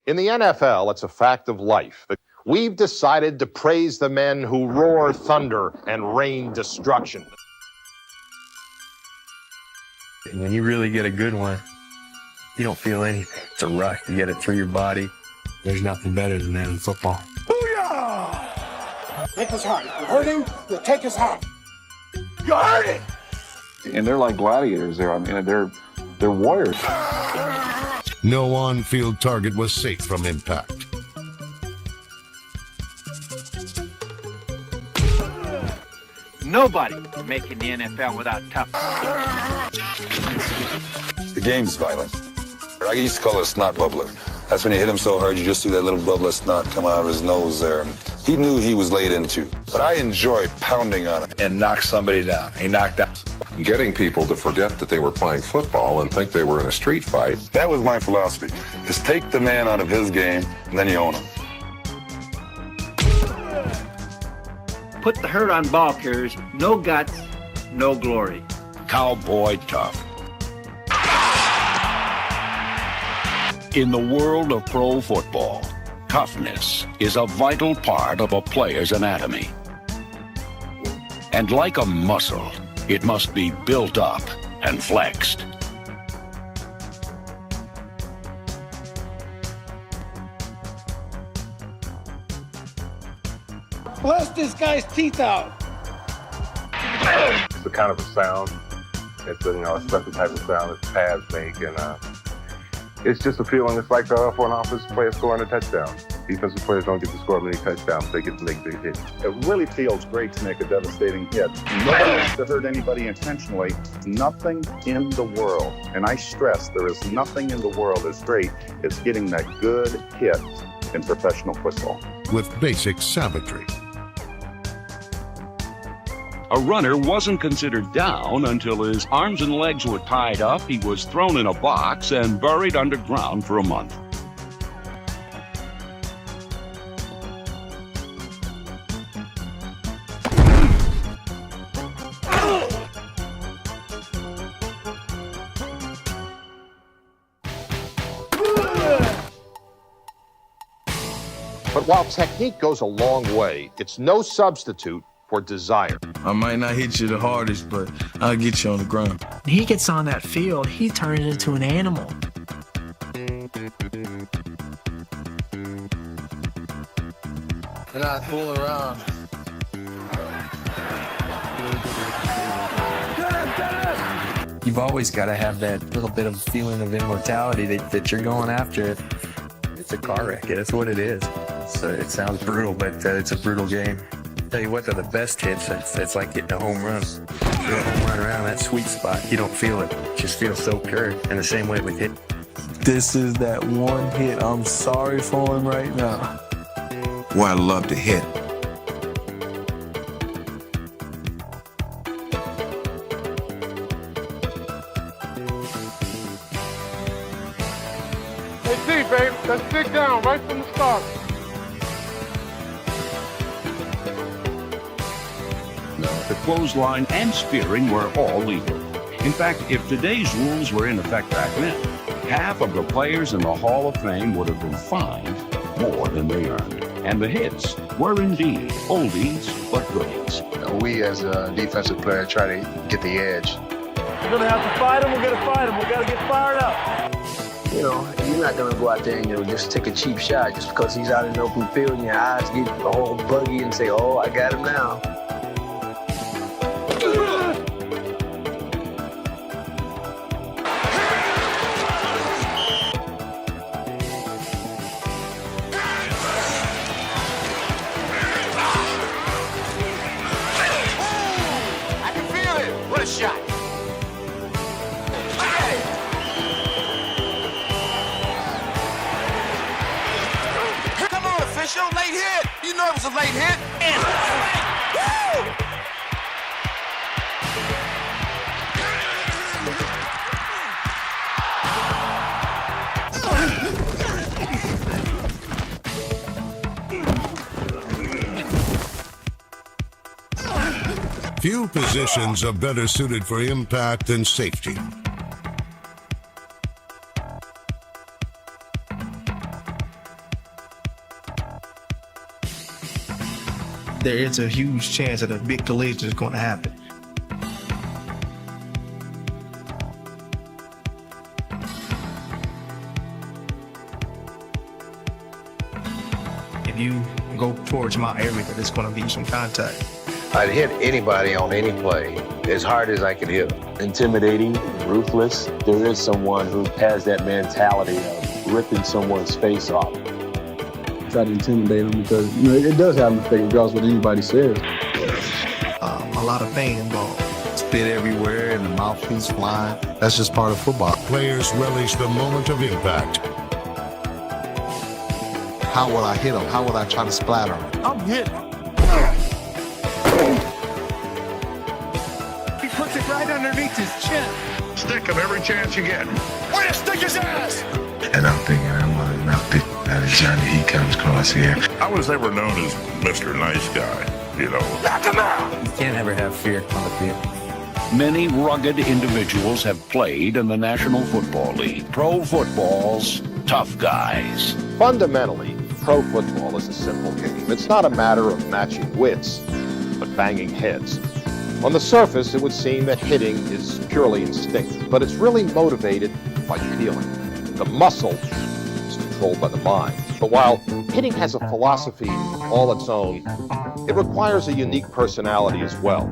In the NFL, it's a fact of life. We've decided to praise the men who roar thunder and rain destruction. And when you really get a good one, you don't feel anything. It's a rush. You get it through your body. There's nothing better than that in football. Booyah! Take his heart. You hurt him, you take his heart. You hurt it! And they're like gladiators there. I mean, they're warriors. No on-field target was safe from impact. Nobody can make it in the NFL without toughness. The game's violent. I used to call it a snot bubbler. That's when you hit him so hard, you just see that little bubble of snot come out of his nose there. He knew he was laid into. But I enjoy pounding on him and knock somebody down. He knocked out. Getting people to forget that they were playing football and think they were in a street fight. That was my philosophy, is take the man out of his game, and then you own him. Put the hurt on ball carriers. No guts, no glory. Cowboy tough. In the world of pro football, toughness is a vital part of a player's anatomy. And like a muscle, it must be built up and flexed. Blast this guy's teeth out. It's a kind of a sound. It's a special type of sound that pads make, and it's just a feeling. It's like for an offensive player scoring a touchdown. Defensive players don't get to score many touchdowns. They get to make big hits. It really feels great to make a devastating hit. Nobody has to hurt anybody intentionally. Nothing in the world, and I stress there is nothing in the world as great as getting that good hit in professional football. With basic savagery. A runner wasn't considered down until his arms and legs were tied up, he was thrown in a box and buried underground for a month. But while technique goes a long way, it's no substitute for desire. I might not hit you the hardest, but I'll get you on the ground. When he gets on that field, he turns into an animal. We're not fooling around. You've always got to have that little bit of feeling of immortality that you're going after it. It's a car wreck. That's what it is. So it sounds brutal, but it's a brutal game. Tell you what, they're the best hits. It's like getting a home run. You get a home run around that sweet spot. You don't feel it. It just feels so pure. And the same way with hit. This is that one hit. I'm sorry for him right now. Well, I love to hit. Hey, D, babe, let's dig down right from the start. The clothesline and spearing were all legal. In fact, if today's rules were in effect back then, half of the players in the Hall of Fame would have been fined more than they earned. And the hits were indeed oldies but goodies. We as a defensive player try to get the edge. We're going to have to fight him. We're going to fight him. We've got to get fired up. You know, you're not going to go out there and just take a cheap shot just because he's out in the open field and your eyes get all buggy and say, oh, I got him now. Shot. Come on, official, late hit. You know it was a late hit. Woo! Few positions are better suited for impact than safety. there is a huge chance that a big collision is going to happen. If you go towards my area, there's going to be some contact. I'd hit anybody on any play as hard as I could hit them. Intimidating, ruthless. There is someone who has that mentality of ripping someone's face off. Try to intimidate them because it does have an effect regardless of what anybody says. A lot of pain involved. Spit everywhere and the mouthpiece flying. That's just part of football. Players relish the moment of impact. How would I hit him? How would I try to splatter him? I'm hit. He puts it right underneath his chin. Stick him every chance you get. Where to stick his ass? And I'm thinking, I'm going to knock it out of Johnny. He comes across here. I was never known as Mr. Nice Guy, you know. Knock him out. You can't ever have fear on the field. Many rugged individuals have played in the National Football League. Pro football's tough guys. Fundamentally, pro football is a simple game. It's not a matter of matching wits, but banging heads. On the surface, it would seem that hitting is purely instinctive, but it's really motivated by feeling. The muscle is controlled by the mind. But while hitting has a philosophy all its own, it requires a unique personality as well.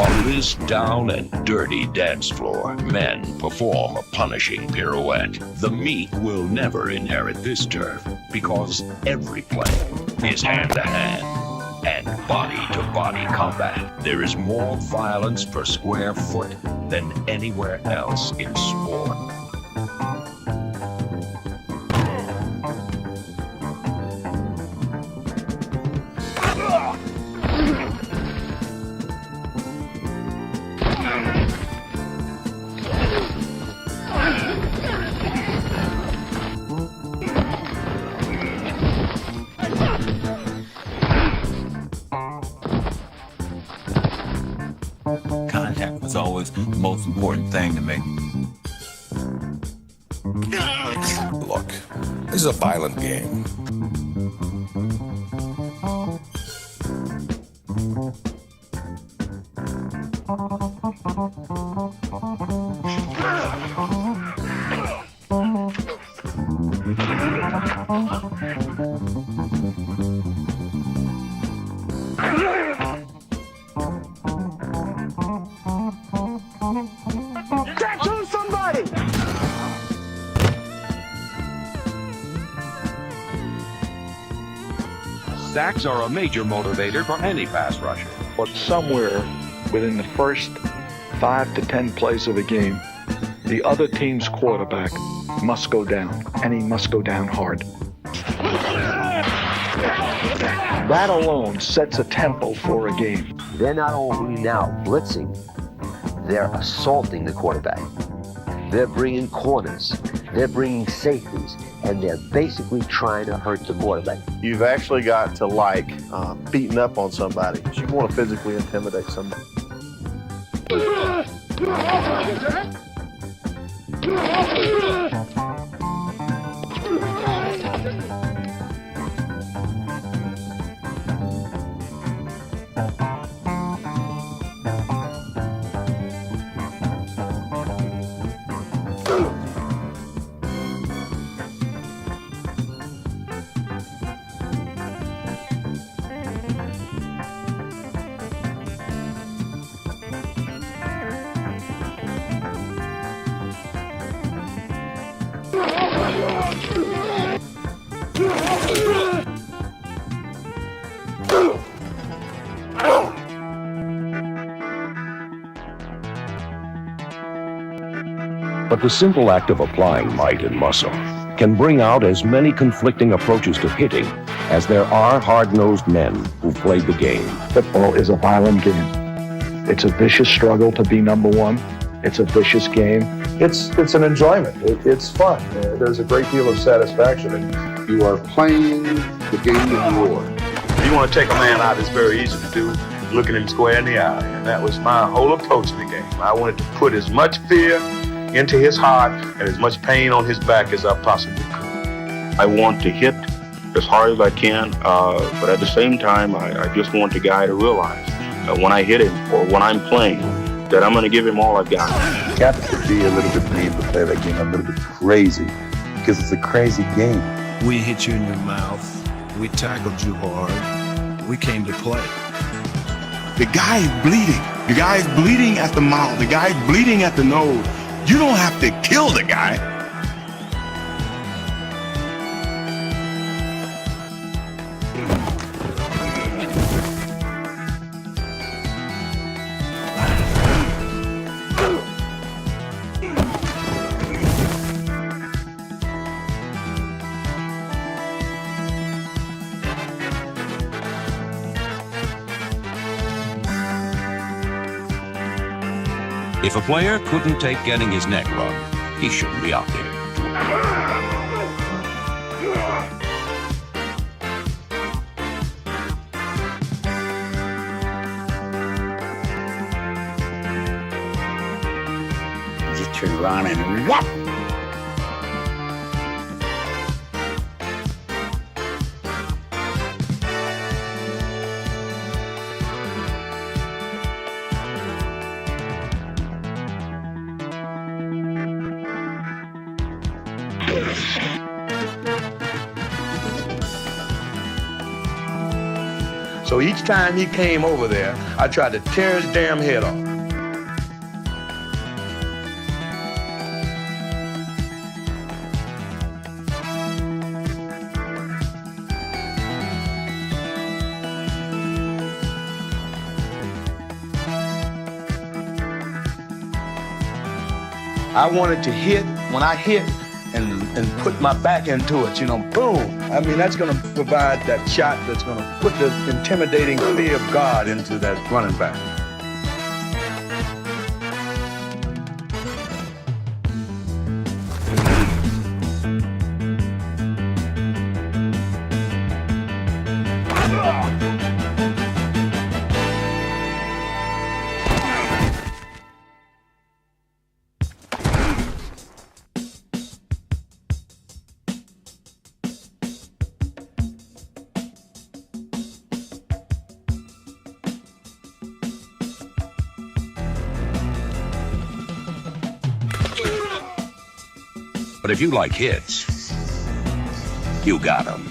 On this down and dirty dance floor, men perform a punishing pirouette. The meek will never inherit this turf because every play is hand-to-hand and body-to-body combat. There is more violence per square foot than anywhere else in sport. Contact was always the most important thing to me. Look, this is a violent game. Tattoo somebody! Sacks are a major motivator for any pass rusher. But somewhere within the first 5 to 10 plays of a game, the other team's quarterback must go down, and he must go down hard. That alone sets a tempo for a game. They're not only now blitzing, they're assaulting the quarterback. They're bringing corners, they're bringing safeties, and they're basically trying to hurt the quarterback. You've actually got to like beating up on somebody. You want to physically intimidate somebody. But the simple act of applying might and muscle can bring out as many conflicting approaches to hitting as there are hard-nosed men who played the game. Football is a violent game. It's a vicious struggle to be number one. It's a vicious game. It's an enjoyment. It's fun. There's a great deal of satisfaction, and you are playing the game of war. You want to take a man out, it's very easy to do, looking him square in the eye. And that was my whole approach to the game. I wanted to put as much fear into his heart and as much pain on his back as I possibly could. I want to hit as hard as I can, but at the same time, I just want the guy to realize that when I hit him or when I'm playing, that I'm going to give him all I've got. You have to be a little bit mean to play that game, a little bit crazy, because it's a crazy game. We hit you in your mouth. We tackled you hard. We came to play. The guy is bleeding. The guy is bleeding at the mouth. The guy is bleeding at the nose. You don't have to kill the guy. If a player couldn't take getting his neck rubbed, he shouldn't be out there. Just turn around and whop! So each time he came over there, I tried to tear his damn head off. I wanted to hit, when I hit, and put my back into it, boom. I mean, that's going to provide that shot that's going to put the intimidating fear of God into that running back. But if you like hits, you got them.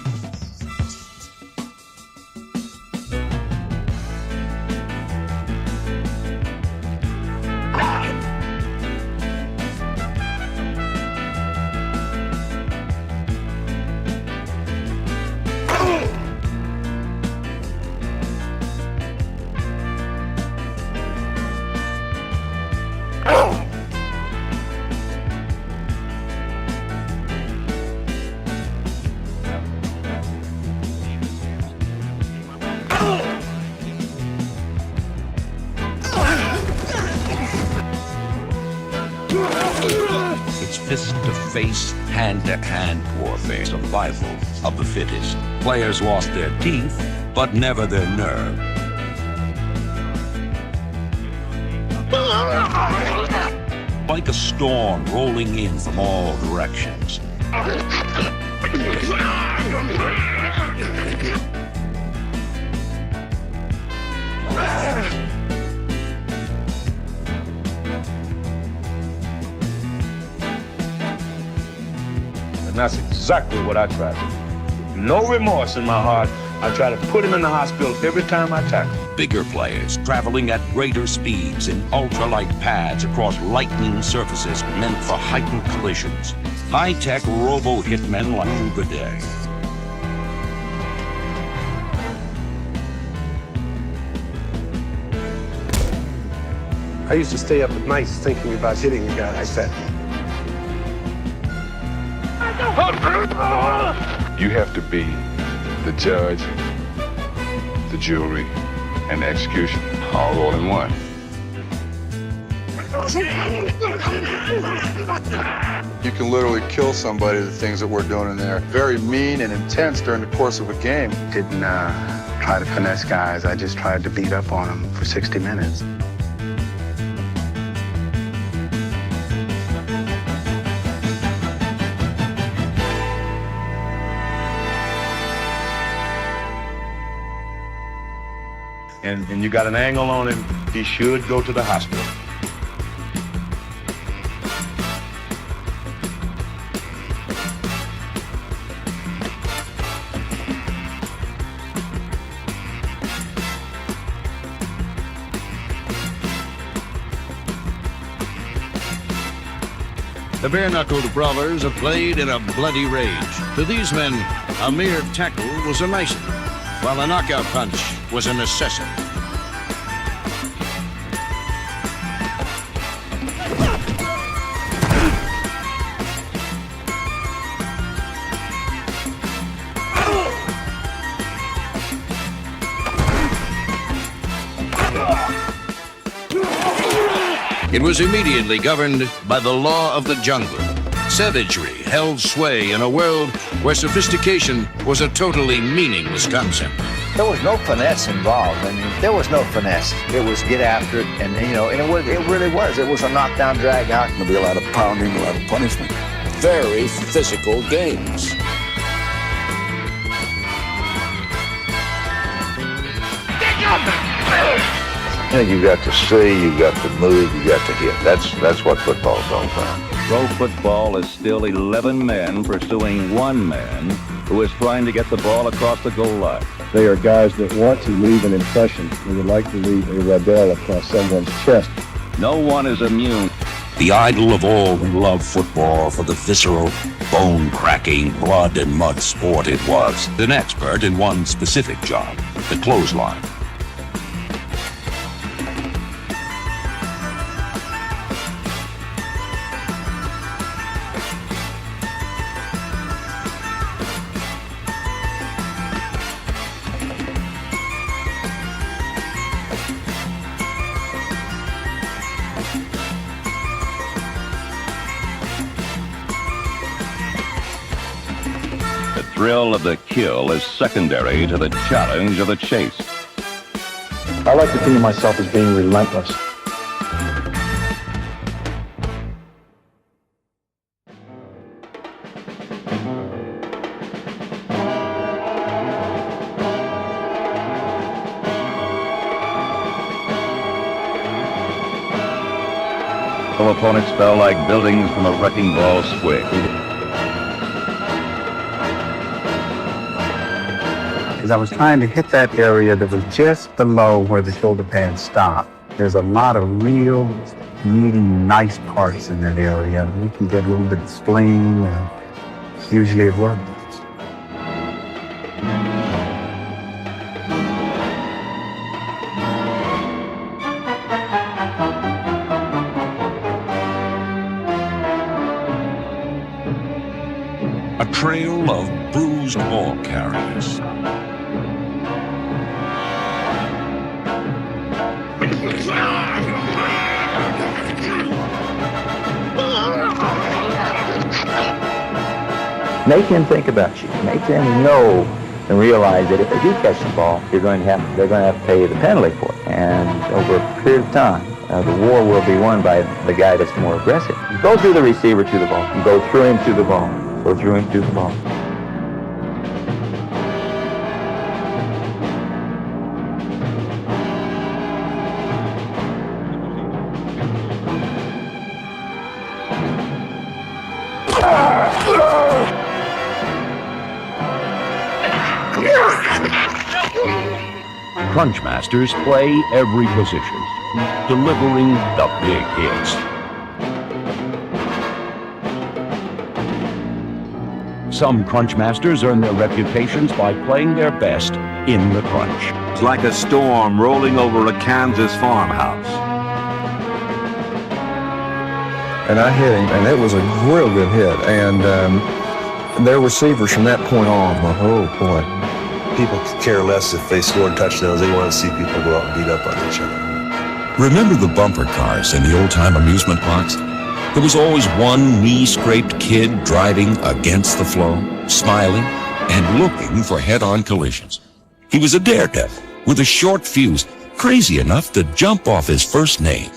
It's fist-to-face, hand-to-hand warfare, survival of the fittest. Players lost their teeth, but never their nerve. Like a storm rolling in from all directions. And that's exactly what I try to do. No remorse in my heart. I try to put him in the hospital every time I tackle. Bigger players traveling at greater speeds in ultralight pads across lightning surfaces meant for heightened collisions. High-tech robo-hitmen like Uber Day. I used to stay up at night thinking about hitting a guy like that. You have to be the judge, the jury, and the execution, all rolled in one. You can literally kill somebody, the things that we're doing in there. Very mean and intense during the course of a game. Didn't try to finesse guys. I just tried to beat up on them for 60 minutes. and you got an angle on him, he should go to the hospital. The bare-knuckled brawlers have played in a bloody rage. To these men, a mere tackle was a nicety, while a knockout punch was a necessity. It was immediately governed by the law of the jungle. Savagery held sway in a world where sophistication was a totally meaningless concept. There was no finesse involved. I mean, there was no finesse. It was get after it, and it really was. It was a knockdown, drag out. There'll be a lot of pounding, a lot of punishment. Very physical games. You got to see, you got to move, you got to hit. That's what football's all about. Pro football is still 11 men pursuing one man who is trying to get the ball across the goal line. They are guys that want to leave an impression. They would like to leave a radel across someone's chest. No one is immune. The idol of all who love football for the visceral, bone-cracking, blood and mud sport it was. An expert in one specific job, the clothesline. The thrill of the kill is secondary to the challenge of the chase. I like to think of myself as being relentless. Some opponents fell like buildings from a wrecking ball swing. Because I was trying to hit that area that was just below where the shoulder pad stopped. There's a lot of real, meaty, nice parts in that area. We can get a little bit of spleen, and usually it works. A trail of bruised ball carriers. Make him think about you. Make them know and realize that if they do catch the ball, they're going to have to pay the penalty for it. And over a period of time, the war will be won by the guy that's more aggressive. Go through the receiver to the ball. Go through him to the ball. Go through him to the ball. Crunch masters play every position, delivering the big hits. Some crunch masters earn their reputations by playing their best in the crunch. It's like a storm rolling over a Kansas farmhouse. And I hit him, and it was a real good hit. And their receivers from that point on, oh boy. People could care less if they scored touchdowns. They want to see people go out and beat up on each other. Remember the bumper cars in the old-time amusement parks? There was always one knee-scraped kid driving against the flow, smiling and looking for head-on collisions. He was a daredevil with a short fuse, crazy enough to jump off his first name.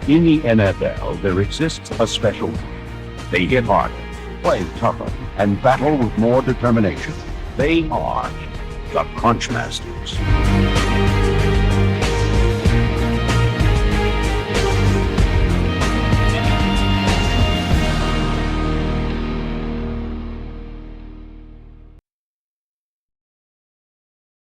In the NFL, there exists a special team. They hit harder, play tougher, and battle with more determination. They are the Crunch Masters.